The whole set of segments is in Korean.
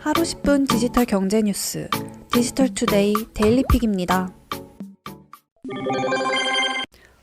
하루 10분 디지털 경제 뉴스 디지털투데이 데일리픽입니다.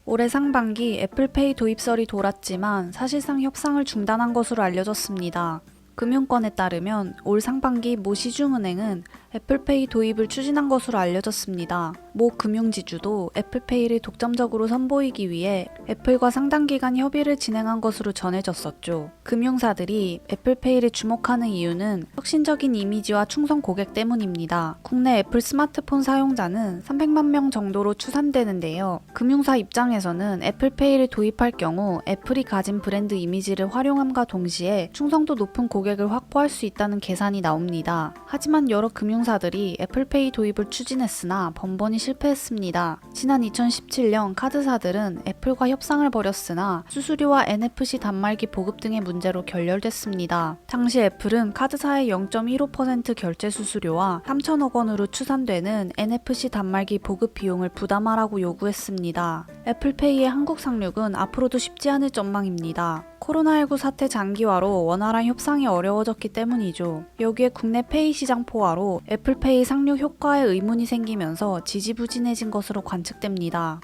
올해 상반기 애플페이 도입설이 돌았지만 사실상 협상을 중단한 것으로 알려졌습니다. 금융권에 따르면 올 상반기 모 시중은행은 애플페이 도입을 추진한 것으로 알려졌습니다. 모 금융지주도 애플페이를 독점적으로 선보이기 위해 애플과 상당 기간 협의를 진행한 것으로 전해졌었죠. 금융사들이 애플페이를 주목하는 이유는 혁신적인 이미지와 충성 고객 때문입니다. 국내 애플 스마트폰 사용자는 300만 명 정도로 추산되는데요. 금융사 입장에서는 애플페이를 도입할 경우 애플이 가진 브랜드 이미지를 활용함과 동시에 충성도 높은 고객을 확보할 수 있다는 계산이 나옵니다. 하지만 여러 금융사들이 애플페이 도입을 추진했으나 번번이 실패했습니다. 지난 2017년 카드사들은 애플과 협상을 벌였으나 수수료와 NFC 단말기 보급 등의 문제로 결렬됐습니다. 당시 애플은 카드사의 0.15% 결제 수수료와 3천억 원으로 추산되는 NFC 단말기 보급 비용을 부담하라고 요구했습니다. 애플페이의 한국 상륙은 앞으로도 쉽지 않을 전망입니다. 코로나19 사태 장기화로 원활한 협상이 어려워졌기 때문이죠. 여기에 국내 페이 시장 포화로 애플페이 상륙 효과에 의문이 생기면서 지지부진해진 것으로 관측됩니다.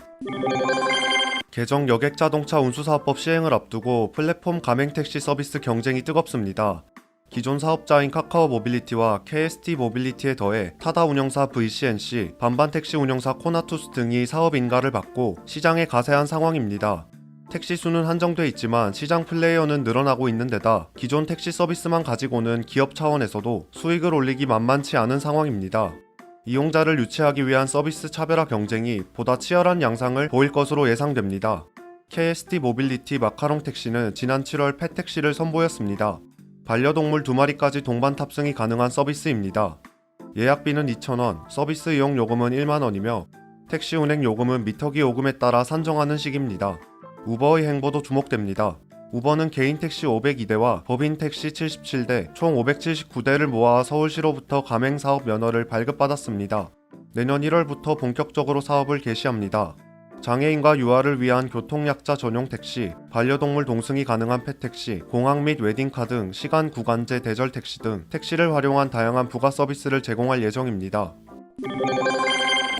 개정 여객자동차 운수사업법 시행을 앞두고 플랫폼 가맹택시 서비스 경쟁이 뜨겁습니다. 기존 사업자인 카카오 모빌리티와 KST 모빌리티에 더해 타다 운영사 VCNC, 반반택시 운영사 코나투스 등이 사업 인가를 받고 시장에 가세한 상황입니다. 택시 수는 한정돼 있지만 시장 플레이어는 늘어나고 있는 데다 기존 택시 서비스만 가지고는 기업 차원에서도 수익을 올리기 만만치 않은 상황입니다. 이용자를 유치하기 위한 서비스 차별화 경쟁이 보다 치열한 양상을 보일 것으로 예상됩니다. KST 모빌리티 마카롱 택시는 지난 7월 펫택시를 선보였습니다. 반려동물 2마리까지 동반 탑승이 가능한 서비스입니다. 예약비는 2,000원, 서비스 이용 요금은 1만원이며 택시 운행 요금은 미터기 요금에 따라 산정하는 식입니다. 우버의 행보도 주목됩니다. 우버는 개인 택시 502대와 법인 택시 77대, 총 579대를 모아 서울시로부터 가맹사업 면허를 발급받았습니다. 내년 1월부터 본격적으로 사업을 개시합니다. 장애인과 유아를 위한 교통약자 전용 택시, 반려동물 동승이 가능한 펫택시, 공항 및 웨딩카 등 시간 구간제 대절 택시 등 택시를 활용한 다양한 부가 서비스를 제공할 예정입니다.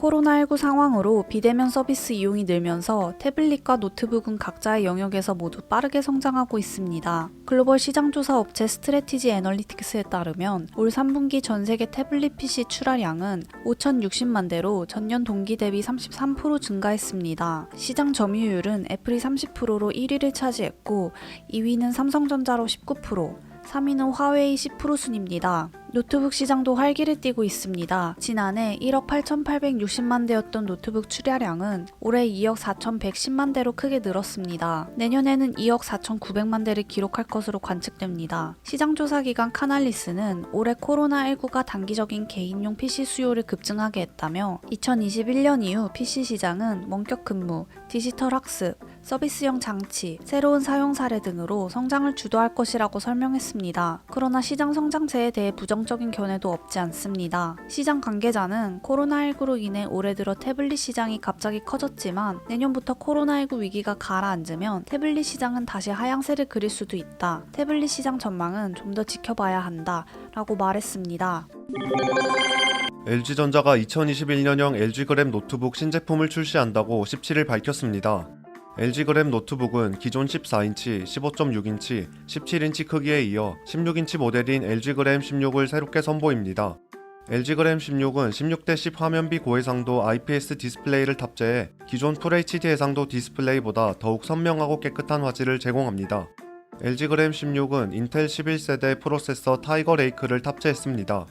코로나19 상황으로 비대면 서비스 이용이 늘면서 태블릿과 노트북은 각자의 영역에서 모두 빠르게 성장하고 있습니다. 글로벌 시장조사 업체 스트래티지 애널리틱스에 따르면 올 3분기 전 세계 태블릿 PC 출하량은 5,060만 대로 전년 동기 대비 33% 증가했습니다. 시장 점유율은 애플이 30%로 1위를 차지했고 2위는 삼성전자로 19%, 3위는 화웨이 10% 순입니다. 노트북 시장도 활기를 띠고 있습니다. 지난해 1억 8,860만 대였던 노트북 출하량은 올해 2억 4,110만 대로 크게 늘었습니다. 내년에는 2억 4,900만 대를 기록할 것으로 관측됩니다. 시장조사기관 카날리스는 올해 코로나19가 단기적인 개인용 PC 수요를 급증하게 했다며 2021년 이후 PC 시장은 원격 근무, 디지털 학습, 서비스형 장치, 새로운 사용 사례 등으로 성장을 주도할 것이라고 설명했습니다. 그러나 시장 성장세에 대해 부정적인 견해도 없지 않습니다. 시장 관계자는 코로나19로 인해 올해 들어 태블릿 시장이 갑자기 커졌지만 내년부터 코로나19 위기가 가라앉으면 태블릿 시장은 다시 하향세를 그릴 수도 있다. 태블릿 시장 전망은 좀 더 지켜봐야 한다. 라고 말했습니다. LG전자가 2021년형 LG그램 노트북 신제품을 출시한다고 17일 밝혔습니다. LG그램 노트북은 기존 14인치, 15.6인치, 17인치 크기에 이어 16인치 모델인 LG그램 16을 새롭게 선보입니다. LG그램 16은 16대 10 화면비 고해상도 IPS 디스플레이를 탑재해 기존 FHD 해상도 디스플레이보다 더욱 선명하고 깨끗한 화질을 제공합니다. LG그램 16은 인텔 11세대 프로세서 타이거 레이크를 탑재했습니다.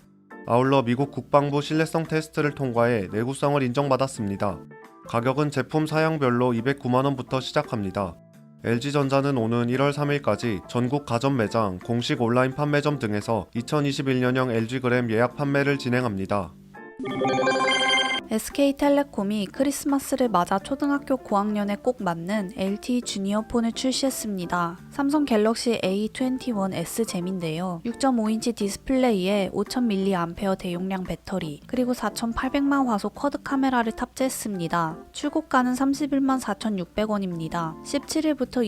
아울러 미국 국방부 신뢰성 테스트를 통과해 내구성을 인정받았습니다. 가격은 제품 사양별로 209만원부터 시작합니다. LG전자는 오는 1월 3일까지 전국 가전 매장, 공식 온라인 판매점 등에서 2021년형 LG그램 예약 판매를 진행합니다. SK텔레콤이 크리스마스를 맞아 초등학교 고학년에 꼭 맞는 LTE 주니어 폰을 출시했습니다. 삼성 갤럭시 A21S 잼인데요. 6.5인치 디스플레이에 5000mAh 대용량 배터리, 그리고 4800만 화소 쿼드 카메라를 탑재했습니다. 출고가는 31만 4,600원입니다. 17일부터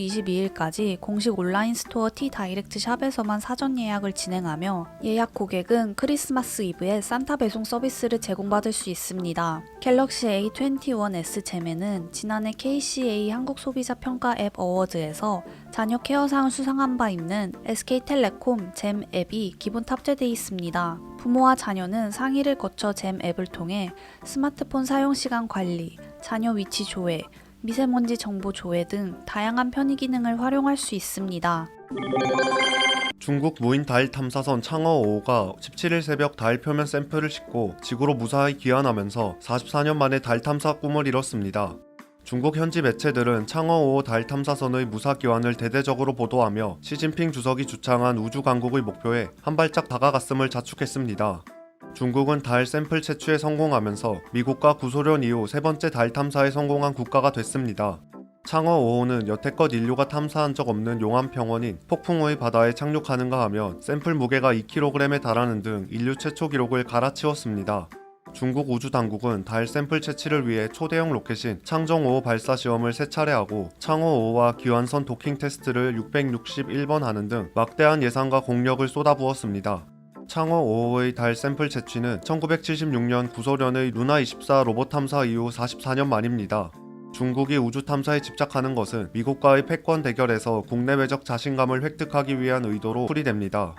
22일까지 공식 온라인 스토어 T다이렉트 샵에서만 사전 예약을 진행하며 예약 고객은 크리스마스 이브에 산타 배송 서비스를 제공받을 수 있습니다. 갤럭시 A21S 잼에는 지난해 KCA 한국 소비자 평가 앱 어워드에서 자녀 케어상을 수상한 바 있는 SK텔레콤 잼 앱이 기본 탑재되어 있습니다. 부모와 자녀는 상의를 거쳐 잼 앱을 통해 스마트폰 사용 시간 관리, 자녀 위치 조회, 미세먼지 정보 조회 등 다양한 편의 기능을 활용할 수 있습니다. 중국 무인 달 탐사선 창어 5호가 17일 새벽 달 표면 샘플을 싣고 지구로 무사히 귀환하면서 44년 만에 달 탐사 꿈을 이뤘습니다. 중국 현지 매체들은 창어 5호 달 탐사선의 무사 귀환을 대대적으로 보도하며 시진핑 주석이 주창한 우주 강국의 목표에 한 발짝 다가갔음을 자축했습니다. 중국은 달 샘플 채취에 성공하면서 미국과 구소련 이후 세 번째 달 탐사에 성공한 국가가 됐습니다. 창어 5호는 여태껏 인류가 탐사한 적 없는 용암 평원인 폭풍의 바다에 착륙하는가 하면 샘플 무게가 2kg에 달하는 등 인류 최초 기록을 갈아치웠습니다. 중국 우주당국은 달 샘플 채취를 위해 초대형 로켓인 창정 5호 발사 시험을 3차례 하고 창어 5호와 기환선 도킹 테스트를 661번 하는 등 막대한 예산과 공력을 쏟아부었습니다. 창어 5호의 달 샘플 채취는 1976년 구소련의 루나24 로봇 탐사 이후 44년 만입니다. 중국이 우주 탐사에 집착하는 것은 미국과의 패권 대결에서 국내외적 자신감을 획득하기 위한 의도로 풀이됩니다.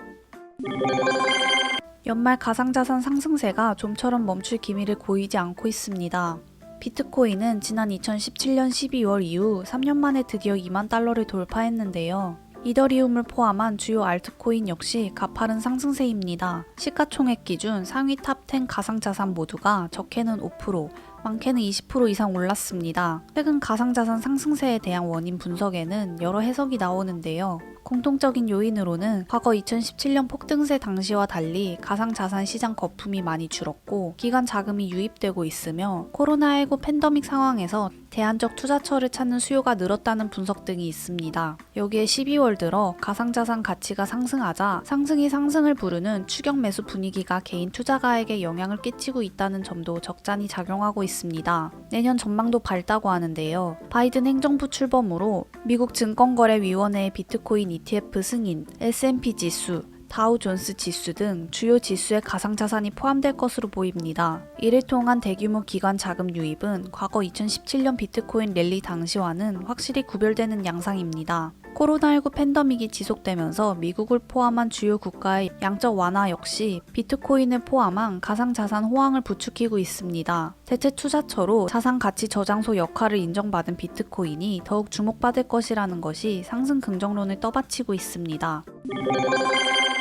연말 가상자산 상승세가 좀처럼 멈출 기미를 보이지 않고 있습니다. 비트코인은 지난 2017년 12월 이후 3년 만에 드디어 2만 달러를 돌파했는데요. 이더리움을 포함한 주요 알트코인 역시 가파른 상승세입니다. 시가총액 기준 상위 탑10 가상자산 모두가 적게는 5%, 많게는 20% 이상 올랐습니다. 최근 가상자산 상승세에 대한 원인 분석에는 여러 해석이 나오는데요. 공통적인 요인으로는 과거 2017년 폭등세 당시와 달리 가상자산 시장 거품이 많이 줄었고 기관 자금이 유입되고 있으며 코로나19 팬데믹 상황에서 대안적 투자처를 찾는 수요가 늘었다는 분석 등이 있습니다. 여기에 12월 들어 가상자산 가치가 상승하자 상승이 상승을 부르는 추격 매수 분위기가 개인 투자가에게 영향을 끼치고 있다는 점도 적잖이 작용하고 있습니다. 내년 전망도 밝다고 하는데요. 바이든 행정부 출범으로 미국 증권거래위원회의 비트코인 ETF 승인, S&P 지수, 다우존스 지수 등 주요 지수에 가상자산이 포함될 것으로 보입니다. 이를 통한 대규모 기관 자금 유입은 과거 2017년 비트코인 랠리 당시와는 확실히 구별되는 양상입니다. 코로나19 팬데믹이 지속되면서 미국을 포함한 주요 국가의 양적 완화 역시 비트코인을 포함한 가상자산 호황을 부추기고 있습니다. 대체 투자처로 자산 가치 저장소 역할을 인정받은 비트코인이 더욱 주목받을 것이라는 것이 상승 긍정론을 떠받치고 있습니다.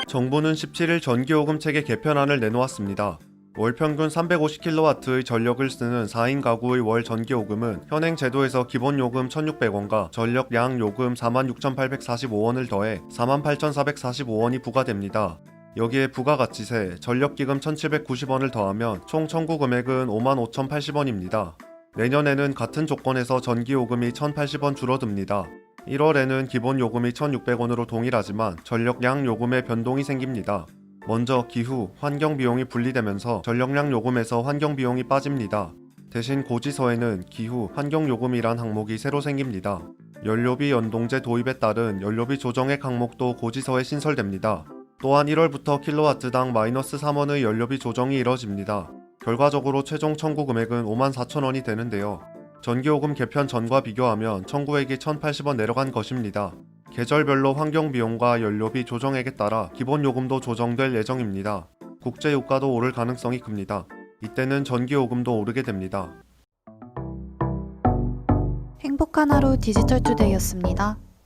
정부는 17일 전기요금 체계 개편안을 내놓았습니다. 월 평균 350kW의 전력을 쓰는 4인 가구의 월 전기요금은 현행 제도에서 기본요금 1,600원과 전력량요금 46,845원을 더해 48,445원이 부과됩니다. 여기에 부가가치세, 전력기금 1,790원을 더하면 총 청구 금액은 55,080원입니다. 내년에는 같은 조건에서 전기요금이 1,080원 줄어듭니다. 1월에는 기본요금이 1,600원으로 동일하지만 전력량 요금에 변동이 생깁니다. 먼저 기후, 환경 비용이 분리되면서 전력량 요금에서 환경 비용이 빠집니다. 대신 고지서에는 기후, 환경 요금이란 항목이 새로 생깁니다. 연료비 연동제 도입에 따른 연료비 조정액 항목도 고지서에 신설됩니다. 또한 1월부터 킬로와트당 마이너스 3원의 연료비 조정이 이뤄집니다. 결과적으로 최종 청구 금액은 54,000원이 되는데요. 전기요금 개편 전과 비교하면 청구액이 1,080원 내려간 것입니다. 계절별로 환경비용과 연료비 조정액에 따라 기본요금도 조정될 예정입니다. 국제유가도 오를 가능성이 큽니다. 이때는 전기요금도 오르게 됩니다. 행복한 하루 디지털투데이였습니다.